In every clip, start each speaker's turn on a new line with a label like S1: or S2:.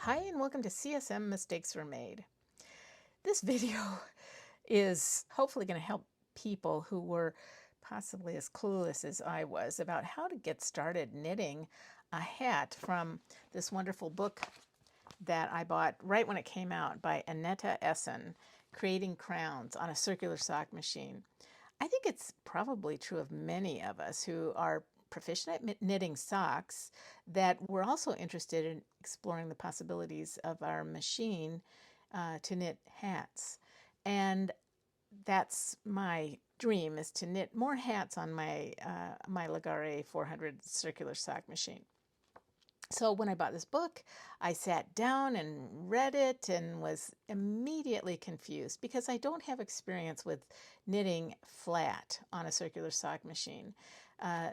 S1: Hi and welcome to CSM Mistakes Were Made. This video is hopefully going to help people who were possibly as clueless as I was about how to get started knitting a hat from this wonderful book that I bought right when it came out by Annetta, Creating Crowns on a Circular Sock Machine. I think it's probably true of many of us who are proficient at knitting socks, that we're also interested in exploring the possibilities of our machine to knit hats. And that's my dream, is to knit more hats on my Ligare 400 circular sock machine. So when I bought this book, I sat down and read it and was immediately confused because I don't have experience with knitting flat on a circular sock machine.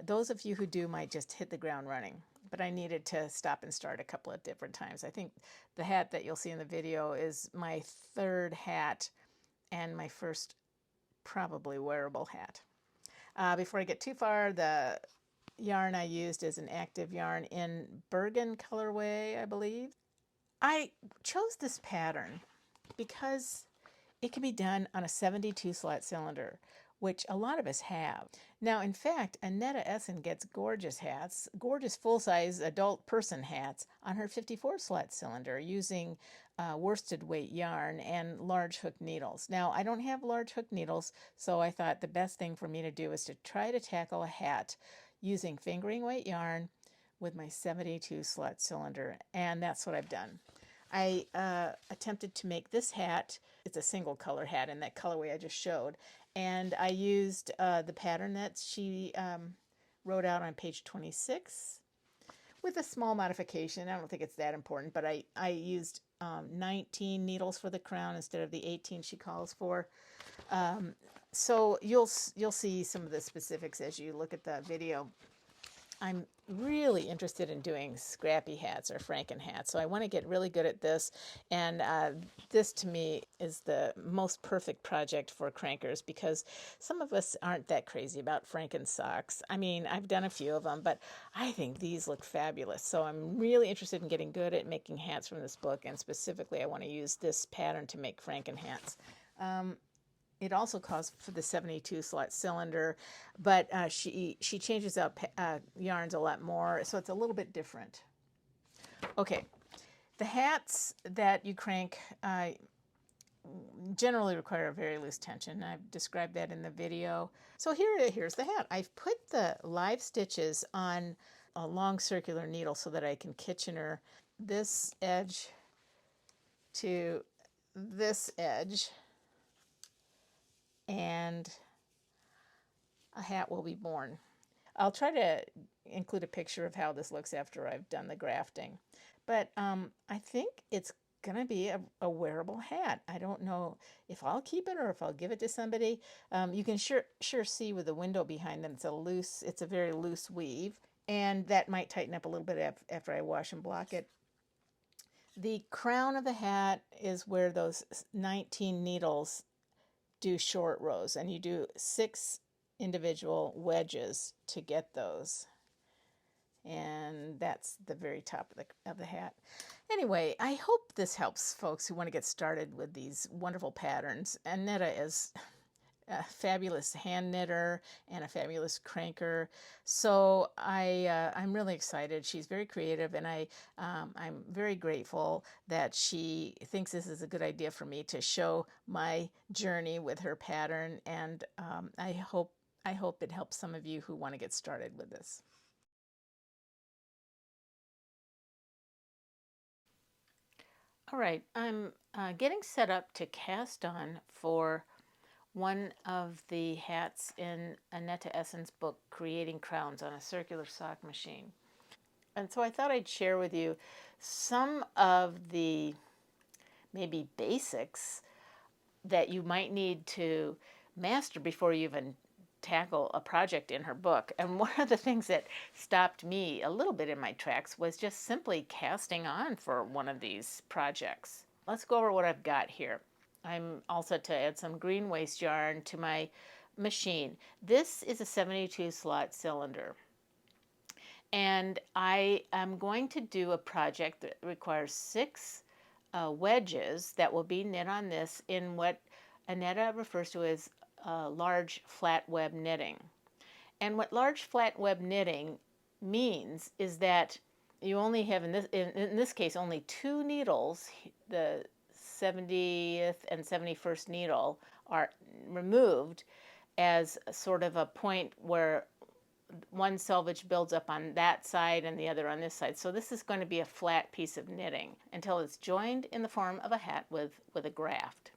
S1: Those of you who do might just hit the ground running, but I needed to stop and start a couple of different times. I think the hat that you'll see in the video is my third hat and my first probably wearable hat. Before I get too far, the yarn I used is an active yarn in Bergen colorway, I believe. I chose this pattern because it can be done on a 72 slot cylinder, which a lot of us have. Now, in fact, Annetta gets gorgeous hats, gorgeous full-size adult person hats on her 54 slot cylinder using worsted weight yarn and large hook needles. Now, I don't have large hook needles, so I thought the best thing for me to do is to try to tackle a hat using fingering weight yarn with my 72 slot cylinder, and that's what I've done. I attempted to make this hat. It's a single color hat in that colorway I just showed, and I used the pattern that she wrote out on page 26 with a small modification. I don't think it's that important, but I used 19 needles for the crown instead of the 18 she calls for. So you'll see some of the specifics as you look at the video. I'm really interested in doing scrappy hats or Franken hats, so I want to get really good at this, and this to me is the most perfect project for crankers because some of us aren't that crazy about Franken socks. I mean, I've done a few of them, but I think these look fabulous, so I'm really interested in getting good at making hats from this book, and specifically I want to use this pattern to make Franken hats. It also calls for the 72 slot cylinder, but she changes out yarns a lot more, so it's a little bit different. Okay, the hats that you crank generally require a very loose tension. I've described that in the video. So here's the hat. I've put the live stitches on a long circular needle so that I can Kitchener this edge to this edge, and a hat will be born. I'll try to include a picture of how this looks after I've done the grafting. But I think it's going to be a wearable hat. I don't know if I'll keep it or if I'll give it to somebody. You can sure see with the window behind them, it's a very loose weave, and that might tighten up a little bit after I wash and block it. The crown of the hat is where those 19 needles do short rows, and you do 6 individual wedges to get those, and that's the very top of the hat. Anyway, I hope this helps folks who want to get started with these wonderful patterns. Annetta is a fabulous hand knitter and a fabulous cranker, so I'm really excited. She's very creative, and I'm very grateful that she thinks this is a good idea for me to show my journey with her pattern, and I hope it helps some of you who want to get started with this. All right, I'm getting set up to cast on for one of the hats in Annetta book, Creating Crowns on a Circular Sock Machine. And so I thought I'd share with you some of the maybe basics that you might need to master before you even tackle a project in her book. And one of the things that stopped me a little bit in my tracks was just simply casting on for one of these projects. Let's go over what I've got here. I'm all set to add some green waste yarn to my machine. This is a 72 slot cylinder. And I am going to do a project that requires 6 wedges that will be knit on this in what Annetta refers to as large flat web knitting. And what large flat web knitting means is that you only have, in this case, only 2 needles. The 70th and 71st needle are removed as sort of a point where one selvage builds up on that side and the other on this side. So this is going to be a flat piece of knitting until it's joined in the form of a hat with a graft.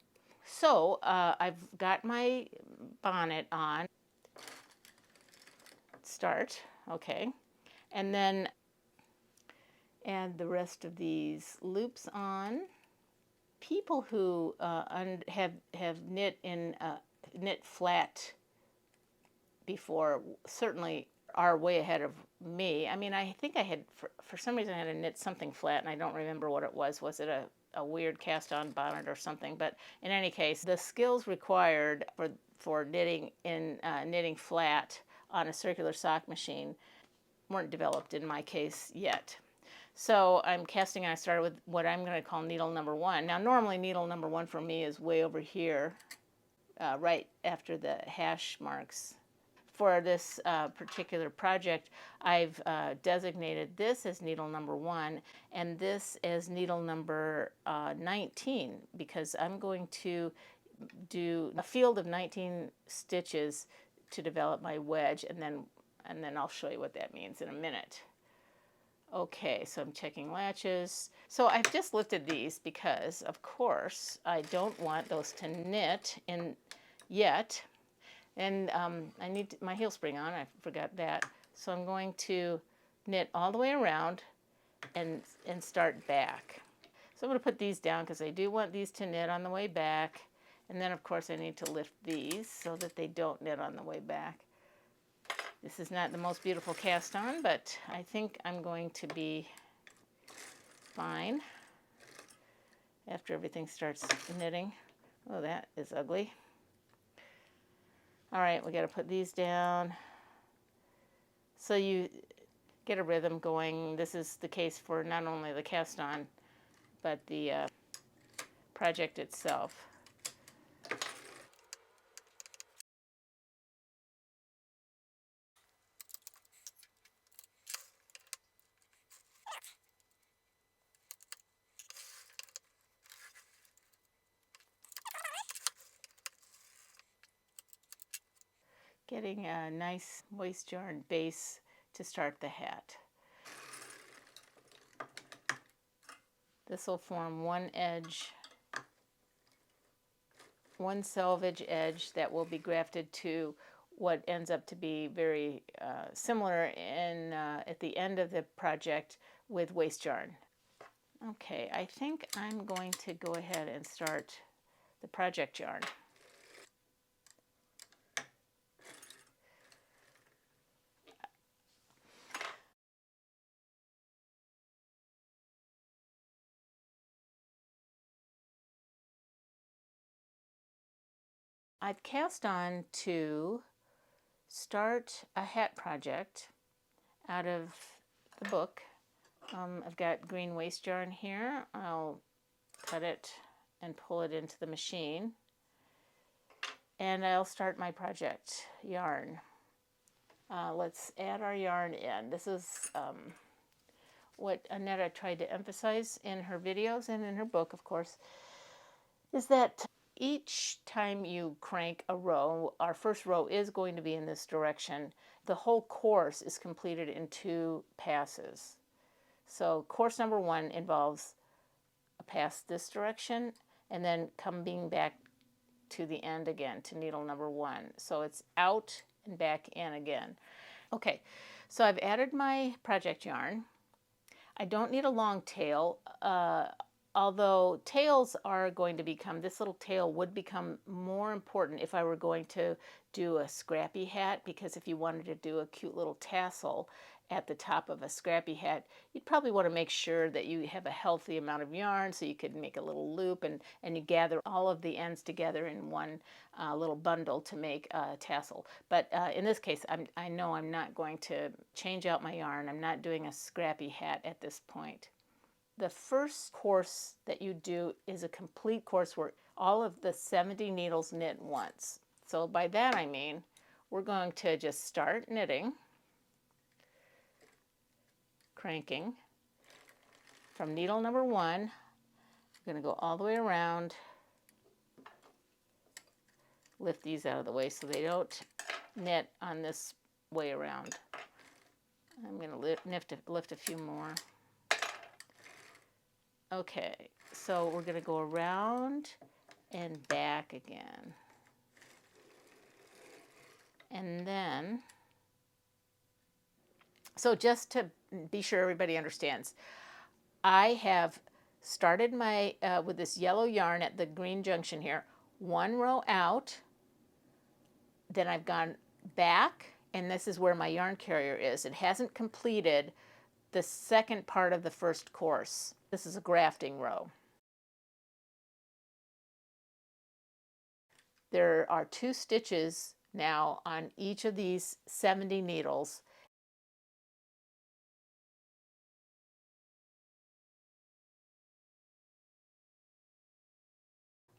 S1: So I've got my bonnet on. Start, okay. And then add the rest of these loops on. People who have knit in knit flat before certainly are way ahead of me. I mean, I think I had, for some reason, I had to knit something flat, and I don't remember what it was. Was it a weird cast-on bonnet or something? But in any case, the skills required for knitting in knitting flat on a circular sock machine weren't developed in my case yet. So I'm casting, and I started with what I'm going to call needle number 1. Now, normally needle number 1 for me is way over here, right after the hash marks. For this particular project, I've designated this as needle number 1 and this as needle number 19 because I'm going to do a field of 19 stitches to develop my wedge, and then I'll show you what that means in a minute. Okay, so I'm checking latches. So I've just lifted these because, of course, I don't want those to knit in yet. And I need my heel spring on, I forgot that. So I'm going to knit all the way around and start back. So I'm going to put these down because I do want these to knit on the way back. And then, of course, I need to lift these so that they don't knit on the way back. This is not the most beautiful cast on, but I think I'm going to be fine after everything starts knitting. Oh, that is ugly. All right, we got to put these down so you get a rhythm going. This is the case for not only the cast on, but the project itself. Getting a nice waste yarn base to start the hat. This will form one edge, one selvage edge that will be grafted to what ends up to be very similar in at the end of the project with waste yarn. Okay, I think I'm going to go ahead and start the project yarn. I've cast on to start a hat project out of the book. I've got green waste yarn here. I'll cut it and pull it into the machine. And I'll start my project yarn. Let's add our yarn in. This is what Annetta tried to emphasize in her videos and in her book, of course, is that each time you crank a row, our first row is going to be in this direction. The whole course is completed in 2 passes. So course number 1 involves a pass this direction and then coming back to the end again to needle number 1. So it's out and back in again. Okay, so I've added my project yarn. I don't need a long tail. although tails are going to become, this little tail would become more important if I were going to do a scrappy hat, because if you wanted to do a cute little tassel at the top of a scrappy hat, you'd probably want to make sure that you have a healthy amount of yarn so you could make a little loop, and you gather all of the ends together in one little bundle to make a tassel. But in this case, I know I'm not going to change out my yarn. I'm not doing a scrappy hat at this point. The first course that you do is a complete course where all of the 70 needles knit once. So by that I mean we're going to just start knitting, cranking from needle number 1. I'm going to go all the way around, lift these out of the way so they don't knit on this way around. I'm going to lift a few more. Okay, so we're going to go around and back again. And then, so just to be sure everybody understands, I have started my, with this yellow yarn at the green junction here, 1 row out, then I've gone back, and this is where my yarn carrier is. It hasn't completed the second part of the first course. This is a grafting row. There are 2 stitches now on each of these 70 needles.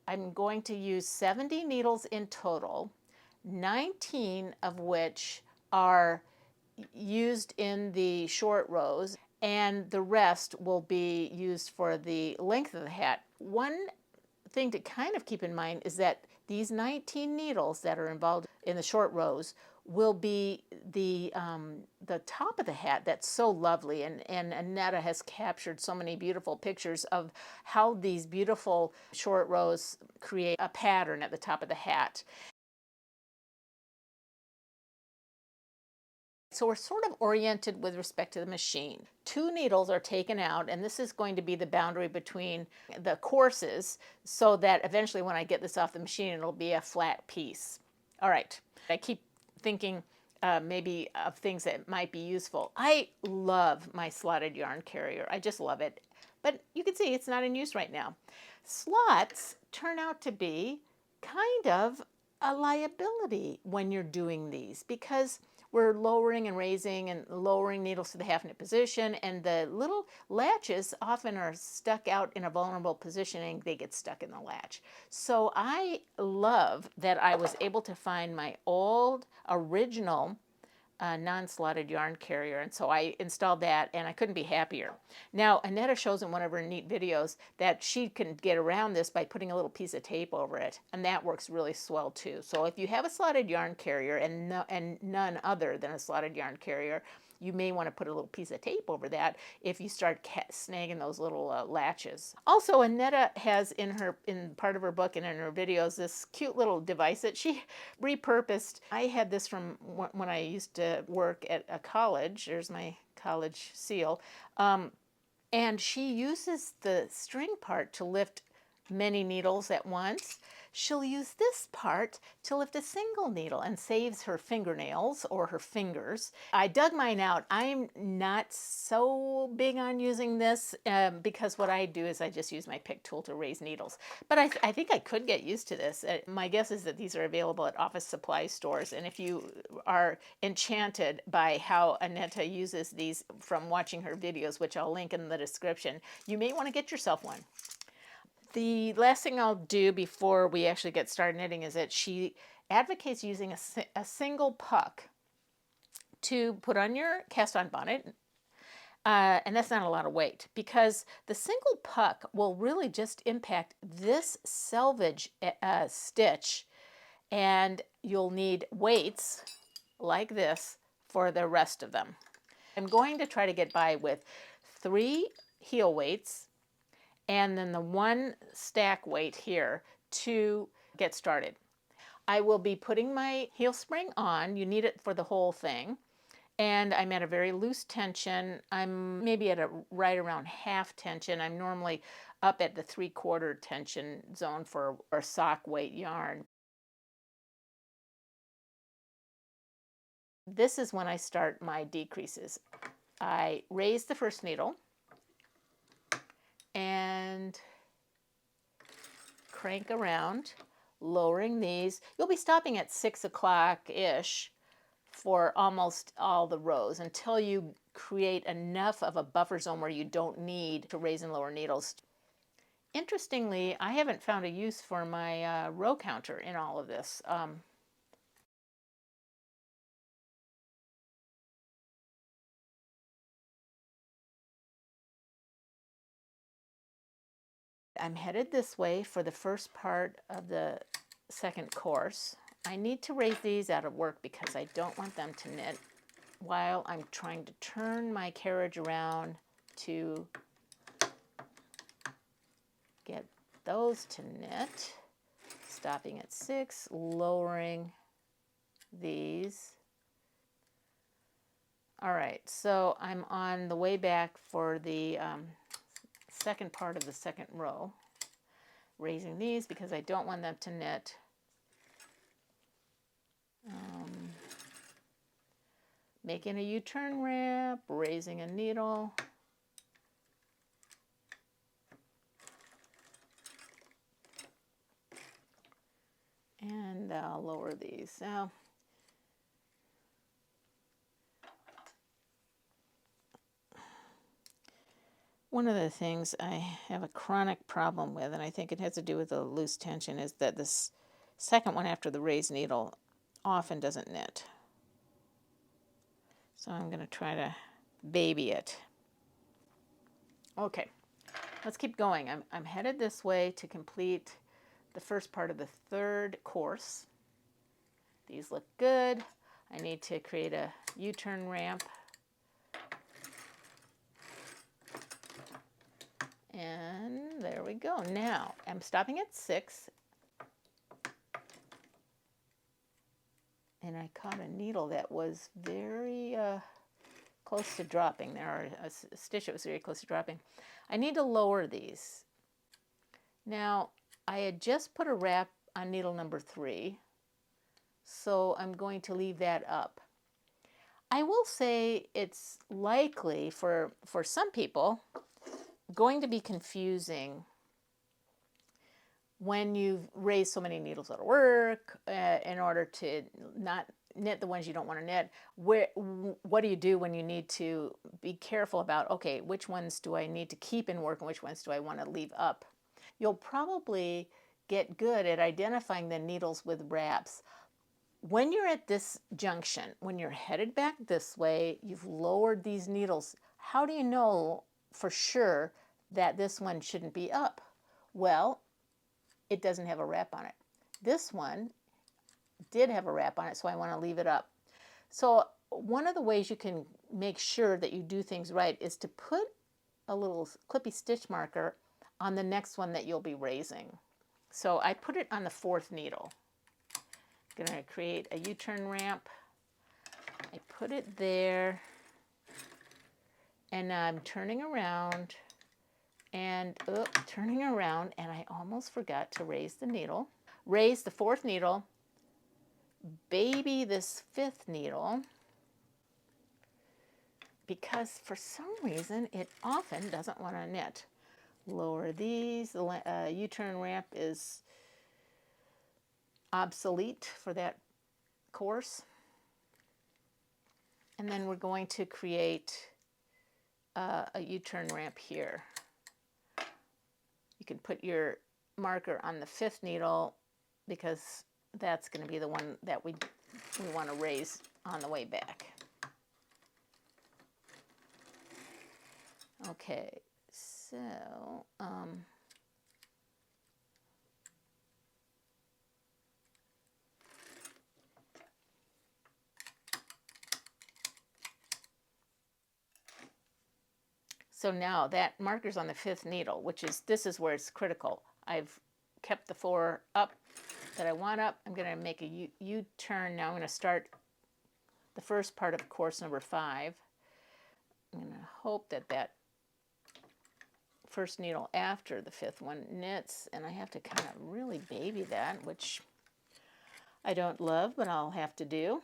S1: I'm going to use 70 needles in total, 19 of which are used in the short rows, and the rest will be used for the length of the hat. One thing to kind of keep in mind is that these 19 needles that are involved in the short rows will be the top of the hat. That's so lovely, and Annetta has captured so many beautiful pictures of how these beautiful short rows create a pattern at the top of the hat. So we're sort of oriented with respect to the machine. 2 needles are taken out, and this is going to be the boundary between the courses, so that eventually when I get this off the machine, it'll be a flat piece. All right, I keep thinking maybe of things that might be useful. I love my slotted yarn carrier. I just love it. But you can see it's not in use right now. Slots turn out to be kind of a liability when you're doing these, because we're lowering and raising and lowering needles to the half knit position, and the little latches often are stuck out in a vulnerable position and they get stuck in the latch. So I love that I was able to find my old original non-slotted yarn carrier, and so I installed that, and I couldn't be happier. Now Annetta shows in one of her neat videos that she can get around this by putting a little piece of tape over it, and that works really swell too. So if you have a slotted yarn carrier and none other than a slotted yarn carrier, you may want to put a little piece of tape over that if you start snagging those little latches. Also, Annetta has in part of her book and in her videos this cute little device that she repurposed. I had this from when I used to work at a college. There's my college seal. And she uses the string part to lift many needles at once. She'll use this part to lift a single needle and saves her fingernails or her fingers. I dug mine out. I'm not so big on using this because what I do is I just use my pick tool to raise needles. But I think I could get used to this. My guess is that these are available at office supply stores, and if you are enchanted by how Annetta uses these from watching her videos, which I'll link in the description, you may want to get yourself one. The last thing I'll do before we actually get started knitting is that she advocates using a single puck to put on your cast-on bonnet, and that's not a lot of weight, because the single puck will really just impact this selvage stitch, and you'll need weights like this for the rest of them. I'm going to try to get by with 3 heel weights and then the 1 stack weight here to get started. I will be putting my heel spring on. You need it for the whole thing. And I'm at a very loose tension. I'm maybe at a right around half tension. I'm normally up at the 3/4 tension zone for a sock weight yarn. This is when I start my decreases. I raise the first needle and crank around, lowering these. You'll be stopping at 6 o'clock-ish for almost all the rows until you create enough of a buffer zone where you don't need to raise and lower needles. Interestingly, I haven't found a use for my row counter in all of this. I'm headed this way for the first part of the second course. I need to raise these out of work because I don't want them to knit while I'm trying to turn my carriage around to get those to knit. Stopping at 6, lowering these. All right, so I'm on the way back for the second part of the second row, raising these because I don't want them to knit. Making a U-turn ramp, raising a needle. And I'll lower these. Now, one of the things I have a chronic problem with, and I think it has to do with the loose tension, is that this second one after the raised needle often doesn't knit. So I'm going to try to baby it. Okay, let's keep going. I'm headed this way to complete the first part of the third course. These look good. I need to create a U-turn ramp. And there we go. Now, I'm stopping at 6. And I caught a needle that was very close to dropping there, or a stitch that was very close to dropping. I need to lower these. Now, I had just put a wrap on needle number 3, so I'm going to leave that up. I will say it's likely for some people going to be confusing when you've raised so many needles out of work in order to not knit the ones you don't want to knit. What do you do when you need to be careful about, okay, which ones do I need to keep in work and which ones do I want to leave up? You'll probably get good at identifying the needles with wraps. When you're at this junction, when you're headed back this way, you've lowered these needles. How do you know for sure that this one shouldn't be up? Well, it doesn't have a wrap on it. This one did have a wrap on it, so I want to leave it up. So one of the ways you can make sure that you do things right is to put a little clippy stitch marker on the next one that you'll be raising. So I put it on the 4th needle. I'm going to create a U-turn ramp. I put it there, and I'm turning around, and turning around, and I almost forgot to raise the needle. Raise the 4th needle, baby this 5th needle, because for some reason it often doesn't want to knit. Lower these. The U-turn ramp is obsolete for that course. And then we're going to create a U-turn ramp here. You can put your marker on the 5th needle because that's going to be the one that we want to raise on the way back. Okay, so now that marker's on the 5th needle, this is where it's critical. I've kept the 4 up that I want up. I'm going to make a U-turn. Now I'm going to start the first part of course number 5. I'm going to hope that that first needle after the 5th one knits, and I have to kind of really baby that, which I don't love, but I'll have to do.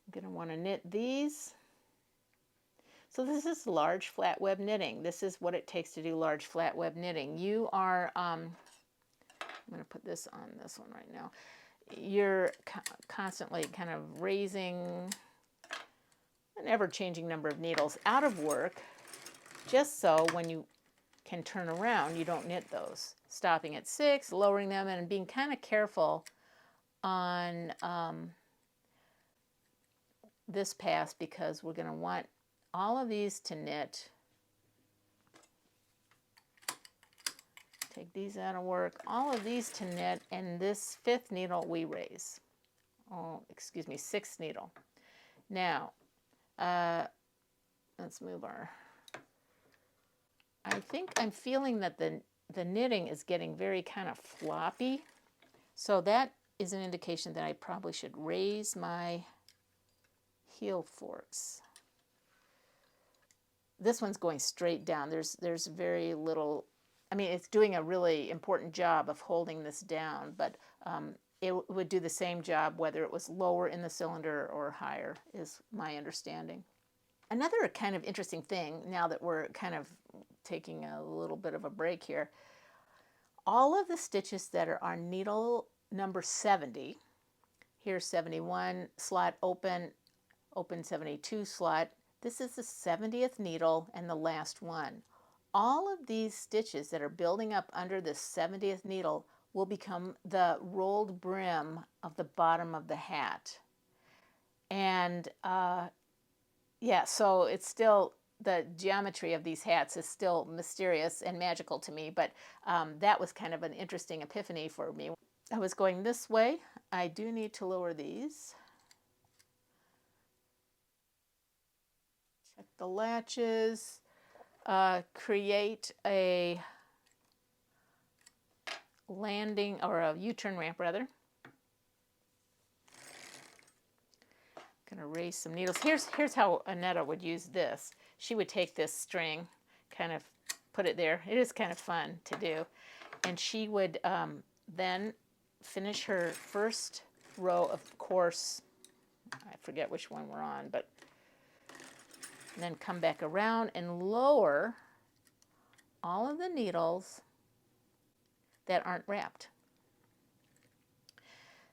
S1: I'm going to want to knit these. So this is large flat web knitting. This is what it takes to do large flat web knitting. You are, I'm going to put this on this one right now. You're constantly kind of raising an ever-changing number of needles out of work, just so when you can turn around, you don't knit those. Stopping at 6, lowering them, and being kind of careful on this pass, because we're going to want all of these to knit. Take these out of work, all of these to knit, and this 5th needle we raise. Oh, excuse me, 6th needle. Now, let's move our, I think I'm feeling that the knitting is getting very kind of floppy. So that is an indication that I probably should raise my heel forks. This one's going straight down. There's very little, I mean, it's doing a really important job of holding this down, but it would do the same job whether it was lower in the cylinder or higher, is my understanding. Another kind of interesting thing, now that we're kind of taking a little bit of a break here, all of the stitches that are on needle number 70, here's 71, slot open, open 72 slot, this is the 70th needle and the last one. All of these stitches that are building up under the 70th needle will become the rolled brim of the bottom of the hat. And yeah, so it's still, the geometry of these hats is still mysterious and magical to me, but that was kind of an interesting epiphany for me. I was going this way. I do need to lower these. Check the latches. Create a landing, or a U-turn ramp rather. I'm going to raise some needles. Here's how Annetta would use this. She would take this string, kind of put it there. It is kind of fun to do. And she would then finish her first row of course, I forget which one we're on, but then come back around and lower all of the needles that aren't wrapped.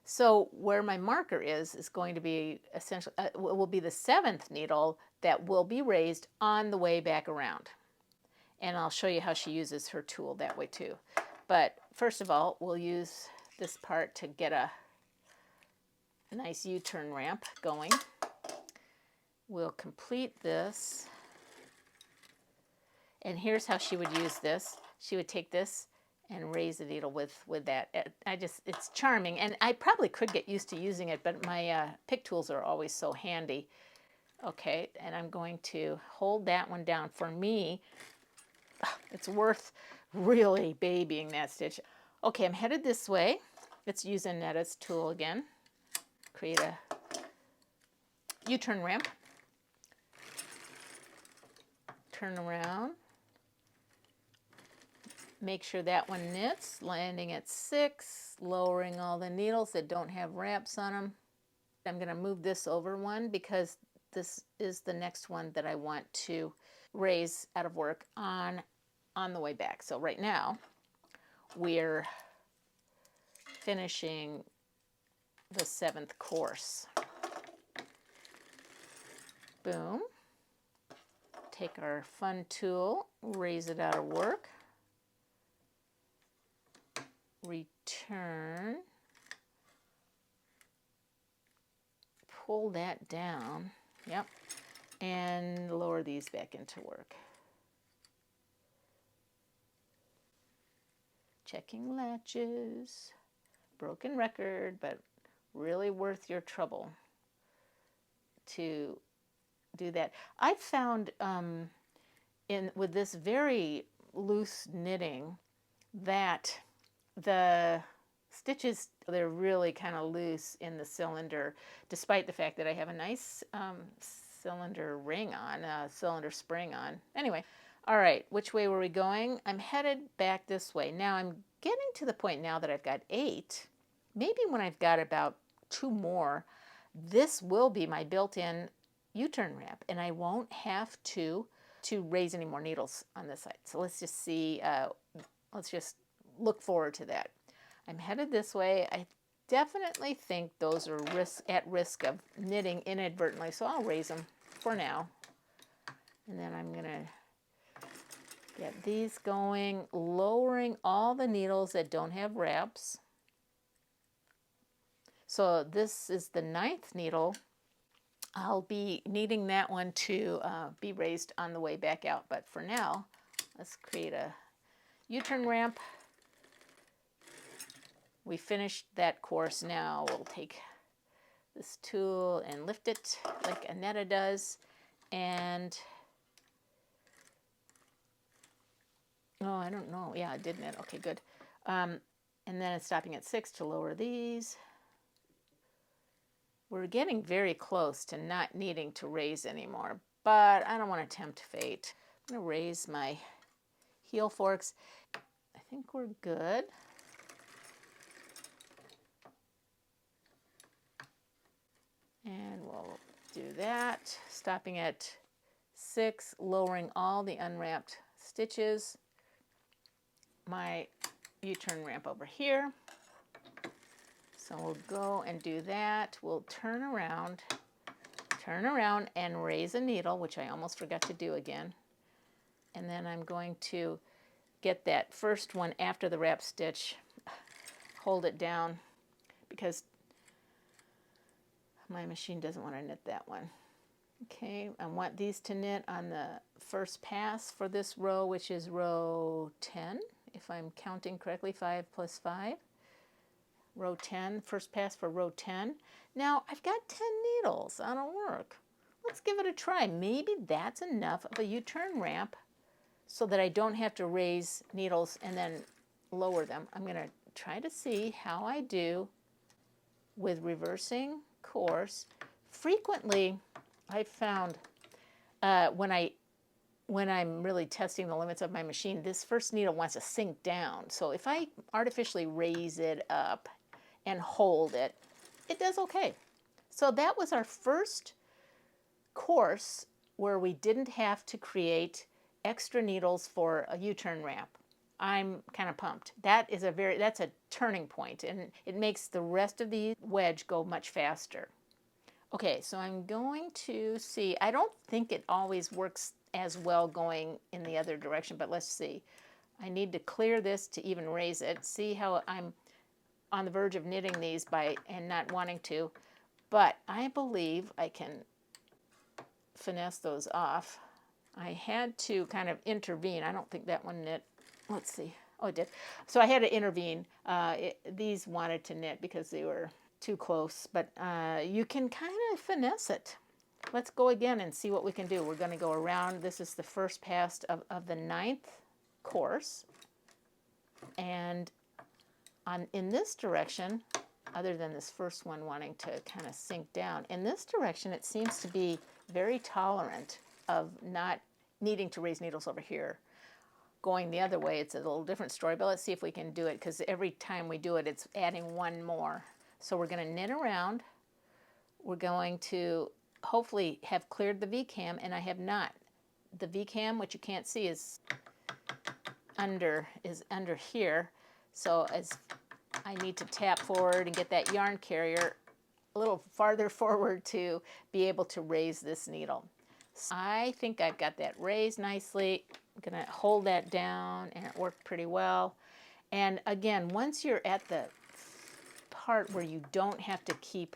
S1: So where my marker is going to be essentially, will be the 7th needle that will be raised on the way back around. And I'll show you how she uses her tool that way too. But first of all, we'll use this part to get a nice U-turn ramp going. We'll complete this. And here's how she would use this. She would take this and raise the needle with that. It's charming, and I probably could get used to using it, but my pick tools are always so handy. Okay, and I'm going to hold that one down. For me, it's worth really babying that stitch. Okay, I'm headed this way. Let's use Annetta's tool again. Create a U-turn ramp. Turn around. Make sure that one knits, landing at 6, lowering all the needles that don't have wraps on them. I'm going to move this over one because this is the next one that I want to raise out of work on the way back. So right now we're finishing the 7th course. Boom. Take our fun tool, raise it out of work. Return, pull that down, yep, and lower these back into work. Checking latches, broken record, but really worth your trouble to do that. I found with this very loose knitting that the stitches, they're really kind of loose in the cylinder, despite the fact that I have a nice cylinder ring on, cylinder spring on. Anyway, all right, which way were we going? I'm headed back this way. Now I'm getting to the point now that I've got 8. Maybe when I've got about 2 more, this will be my built-in U-turn wrap, and I won't have to raise any more needles on this side. So let's just see, let's just look forward to that. I'm headed this way. I definitely think those are at risk of knitting inadvertently, so I'll raise them for now. And then I'm going to get these going, lowering all the needles that don't have wraps. So this is the 9th needle. I'll be needing that one to be raised on the way back out, but for now, let's create a U-turn ramp. We finished that course. Now we'll take this tool and lift it like Annetta does, and oh, I don't know. Yeah, I did knit. Okay, good. And then it's stopping at 6 to lower these. We're getting very close to not needing to raise anymore, but I don't want to tempt fate. I'm going to raise my heel forks. I think we're good. And we'll do that, stopping at 6, lowering all the unwrapped stitches. My U-turn ramp over here. So we'll go and do that. We'll turn around and raise a needle, which I almost forgot to do again. And then I'm going to get that first one after the wrap stitch, hold it down, because my machine doesn't want to knit that one. Okay, I want these to knit on the first pass for this row, which is row 10, if I'm counting correctly, 5 plus 5. Row 10, first pass for row 10. Now, I've got 10 needles on a work. Let's give it a try. Maybe that's enough of a U-turn ramp so that I don't have to raise needles and then lower them. I'm going to try to see how I do with reversing course. Frequently, I've found when I'm really testing the limits of my machine, this first needle wants to sink down. So if I artificially raise it up and hold it, it does okay. So that was our first course where we didn't have to create extra needles for a U-turn ramp. I'm kind of pumped. That's a turning point, and it makes the rest of the wedge go much faster. Okay, so I'm going to see. I don't think it always works as well going in the other direction, but let's see. I need to clear this to even raise it. See how I'm on the verge of knitting these and not wanting to, but I believe I can finesse those off. I had to kind of intervene. I don't think that one knit. Let's see. Oh, it did. So I had to intervene. These wanted to knit because they were too close, but you can kind of finesse it. Let's go again and see what we can do. We're going to go around. This is the first pass of the 9th course. And in this direction, other than this first one wanting to kind of sink down, in this direction it seems to be very tolerant of not needing to raise needles over here. Going the other way, it's a little different story, but let's see if we can do it, because every time we do it, it's adding one more. So we're going to knit around. We're going to hopefully have cleared the V-cam, and I have not. The V-cam, which you can't see, is under here. So as I need to tap forward and get that yarn carrier a little farther forward to be able to raise this needle. So I think I've got that raised nicely. I'm going to hold that down, and it worked pretty well. And again, once you're at the part where you don't have to keep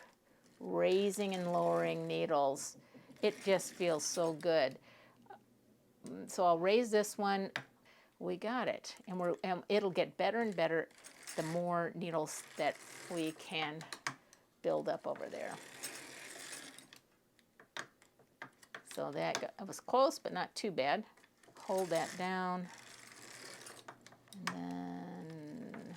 S1: raising and lowering needles, it just feels so good. So I'll raise this one. We got it, and it'll get better and better the more needles that we can build up over there. So that was close, but not too bad. Hold that down, and then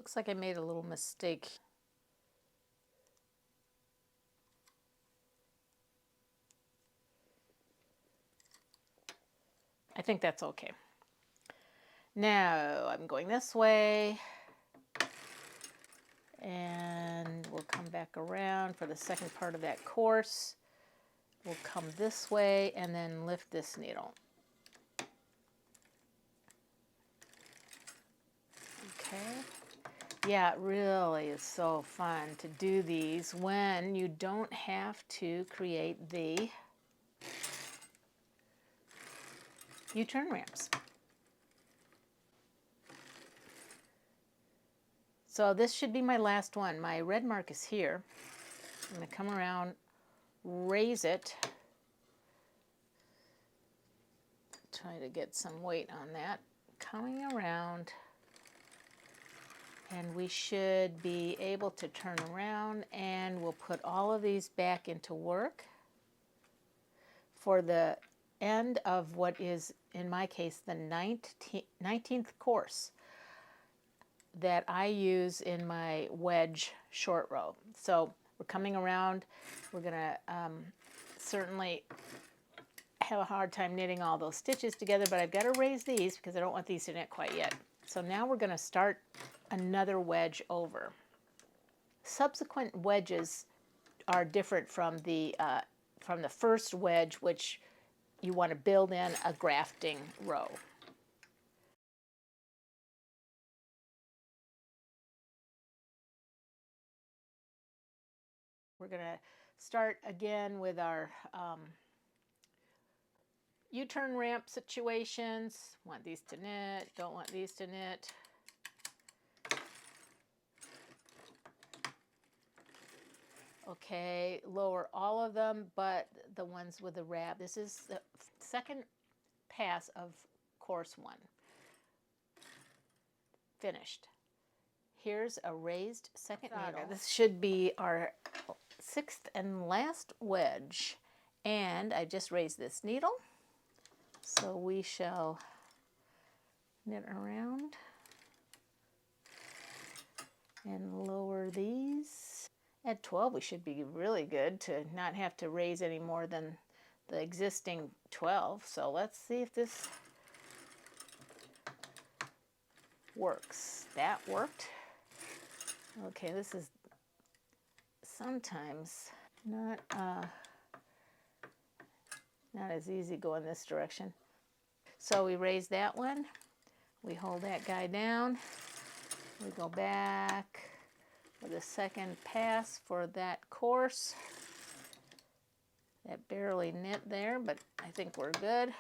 S1: Looks like I made a little mistake. I think that's okay. Now I'm going this way, and we'll come back around for the second part of that course. We'll come this way and then lift this needle. Okay. Yeah, it really is so fun to do these when you don't have to create the U-turn ramps. So this should be my last one. My red mark is here. I'm going to come around, raise it, try to get some weight on that. Coming around, and we should be able to turn around, and we'll put all of these back into work for the end of what is, in my case, the 19th course that I use in my wedge short row. So we're coming around. We're going to certainly have a hard time knitting all those stitches together, but I've got to raise these because I don't want these to knit quite yet. So now we're going to start another wedge over. Subsequent wedges are different from the first wedge, which you want to build in a grafting row. We're going to start again with our U-turn ramp situations. Want these to knit, don't want these to knit. Okay, lower all of them, but the ones with the wrap. This is the second pass of course 1. Finished. Here's a raised second needle. This should be our 6th and last wedge. And I just raised this needle. So we shall knit around and lower these. At 12, we should be really good to not have to raise any more than the existing 12. So let's see if this works. That worked. Okay, this is sometimes not as easy going this direction. So we raise that one. We hold that guy down. We go back with a second pass for that course. That barely knit there, but I think we're good.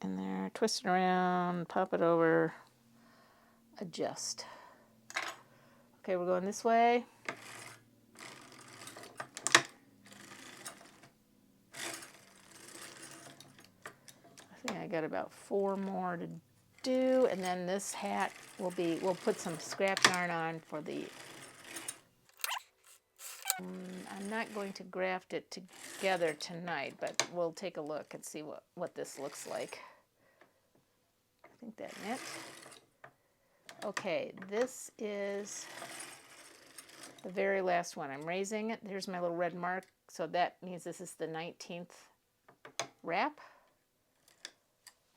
S1: And there, twist it around, pop it over, adjust. Okay, we're going this way. I think I got about 4 more to do, and then this hat will be, we'll put some scrap yarn on for the, I'm not going to graft it together tonight, but we'll take a look and see what this looks like. I think that knit. Okay, this is the very last one. I'm raising it. There's my little red mark, so that means this is the 19th wrap.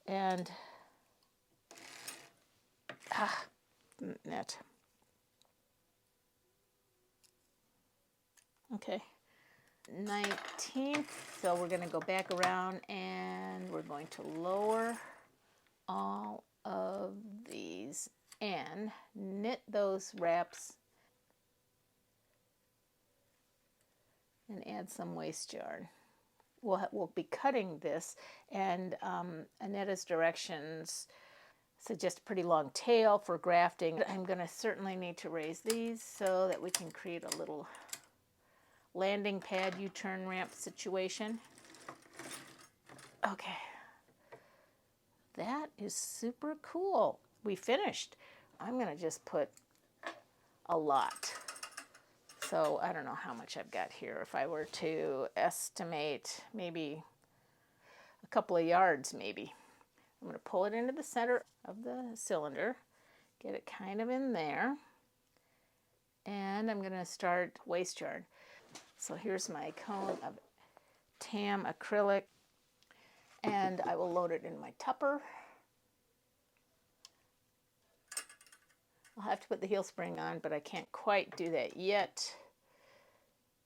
S1: And knit. Okay, 19th. So we're going to go back around and we're going to lower all of these and knit those wraps and add some waste yarn. We'll be cutting this, and Annetta's directions suggest a pretty long tail for grafting. I'm going to certainly need to raise these so that we can create a little landing pad U-turn ramp situation. Okay, that is super cool. We finished. I'm going to just put a lot. So I don't know how much I've got here. If I were to estimate, maybe a couple of yards maybe. I'm going to pull it into the center of the cylinder, get it kind of in there, and I'm going to start waste yarn. So here's my cone of tam acrylic, and I will load it in my tupper. I'll have to put the heel spring on, but I can't quite do that yet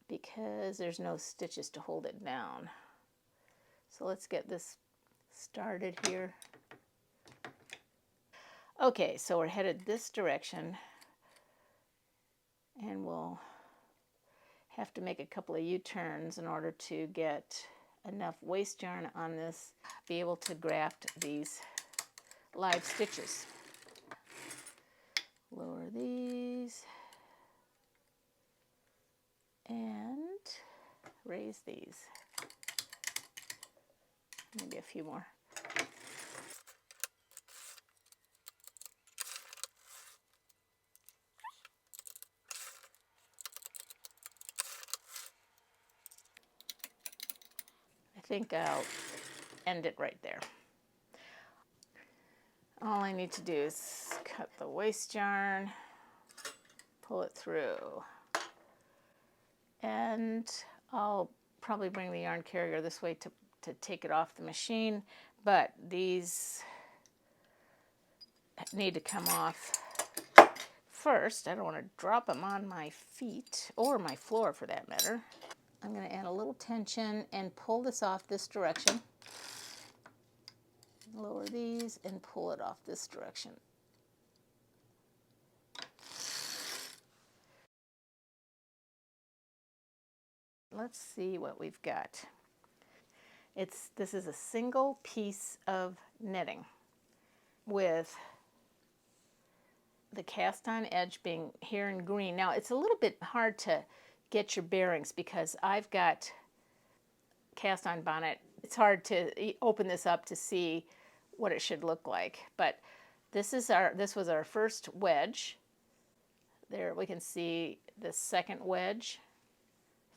S1: because there's no stitches to hold it down. So let's get this started here. Okay, so we're headed this direction, and we'll have to make a couple of U-turns in order to get enough waste yarn on this, be able to graft these live stitches. Lower these and raise these. Maybe a few more. I think I'll end it right there. All I need to do is cut the waste yarn, pull it through, and I'll probably bring the yarn carrier this way to take it off the machine, but these need to come off first. I don't want to drop them on my feet, or my floor for that matter. I'm going to add a little tension and pull this off this direction. Lower these and pull it off this direction. Let's see what we've got. This is a single piece of knitting with the cast on edge being here in green. Now it's a little bit hard to get your bearings because I've got cast on bonnet. It's hard to open this up to see what it should look like, but this was our first wedge. There we can see the second wedge,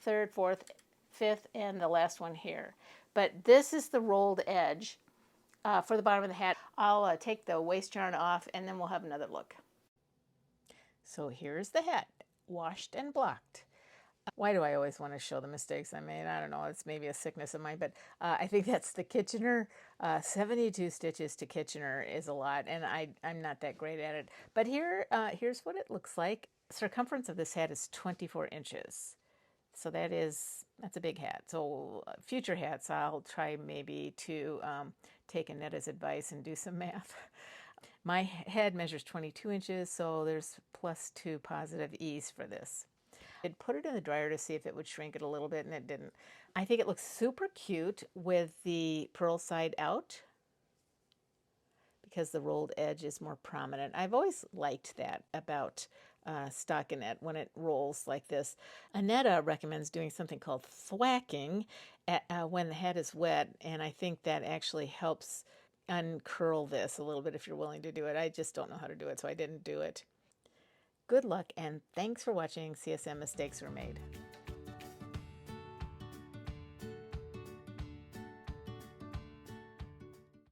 S1: third, fourth, fifth, and the last one here. But this is the rolled edge for the bottom of the hat. I'll take the waste yarn off and then we'll have another look. So here's the hat, washed and blocked. Why do I always want to show the mistakes I made? I don't know, it's maybe a sickness of mine, but I think that's the Kitchener. 72 stitches to Kitchener is a lot, and I'm not that great at it. But here's what it looks like. Circumference of this hat is 24 inches. So that's a big hat. So future hats, I'll try maybe to take Annetta's advice and do some math. My head measures 22 inches, so there's +2 positive E's for this. I'd put it in the dryer to see if it would shrink it a little bit, and it didn't. I think it looks super cute with the purl side out because the rolled edge is more prominent. I've always liked that about stockinette when it rolls like this. Annetta recommends doing something called thwacking when the hat is wet, and I think that actually helps uncurl this a little bit if you're willing to do it. I just don't know how to do it, so I didn't do it. Good luck, and thanks for watching CSM Mistakes Were Made.